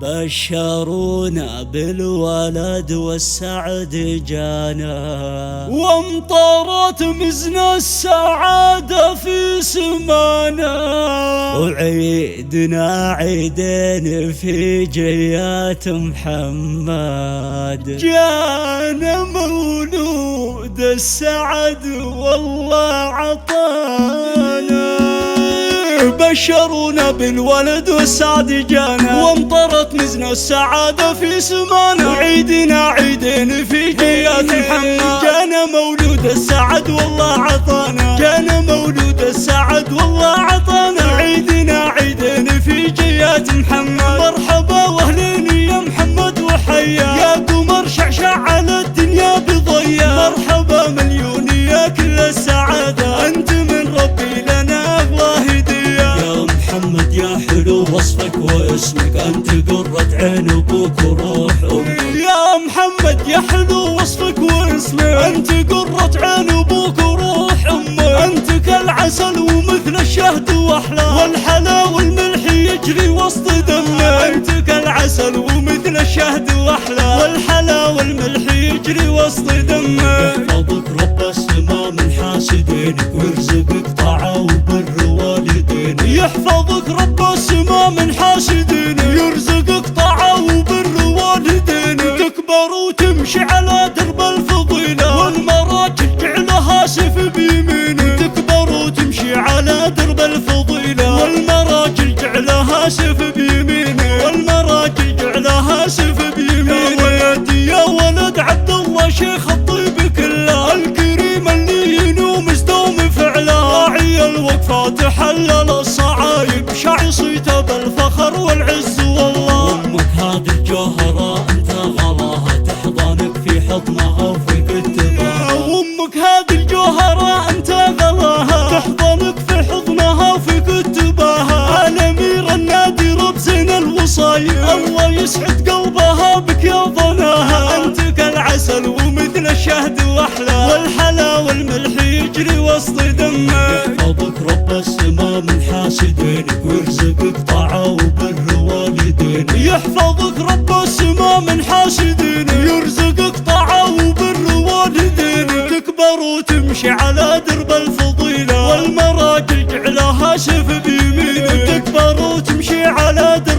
بشرونا بالولد والسعد جانا، وامطرت مزن السعادة في سمانا، وعيدنا عيدين في جيات محمد. جانا مولود السعد والله عطانا، بشرونا بالولد والسعد جانا، وامطرت مزن السعادة في سمانا، وعيدنا عيدين في جيات محمد. جانا مولود السعد والله عطانا، جانا مولود السعد والله عطانا، وعيدنا عيدين في جيات محمد. مرحبا واهلين يا محمد وحيا، يا قمر شعشع على الدنيا بضيا، مرحبا مليون يا كل السعادة، انت من ربي لنا الله هدية. يا محمد يا حلو وصفك واسمك، انت قرة عين ابوك وروح امك. يا محمد يا حلو وصفك واسمك، انت قرة عين ابوك وروح امك. انت كالعسل ومثل الشهد واحلى، والحلا والملح يجري وسط دمك. انت كالعسل ومثل الشهد واحلى، والحلا والملح يجري وسط دمك. يحفظك رب السما من حاسدينك، ويرزقك طاعة وبر والدينك. يحفظك رب السما من حاسدينك، يرزقك طاعة وبر والدينك. تكبر وتمشي على درب الفضيلة، والمراجل جعلها سيف بيمينك. تكبر وتمشي على درب الفضيلة، والمراجل جعلها سيف بيمينك. والمراجل جعلها سيف بيمينك. يا ولد يا ولد عبد الله شيخ الطيب كله، الكريم اللي ينوم مزدوم فعله، راعي الوقفات حلل الصعايب، شاعي صيته بالفخر والعز والله. امك هذه الجوهرة انت غلاها، تحضنك في حضنها وفي كتبها. امك هذه الجوهرة انت غلاها، تحضنك في حضنها وفي كتبها. الامير النادر بزين الوصايا، الله يسعد قلبها بك يا ضناها. انت كالعسل ومثل الشهد واحلى، والحلا والملح يجري وسط دمك. يحفظك رب السما من حاسدينك، ويرزقك طاعة وبر والدينك. يحفظك رب السما من حاسدينك، يرزقك طاعة وبر والدينك. تكبر وتمشي على درب الفضيلة، والمراجل جعلها سيف بيمينك. تكبر وتمشي على درب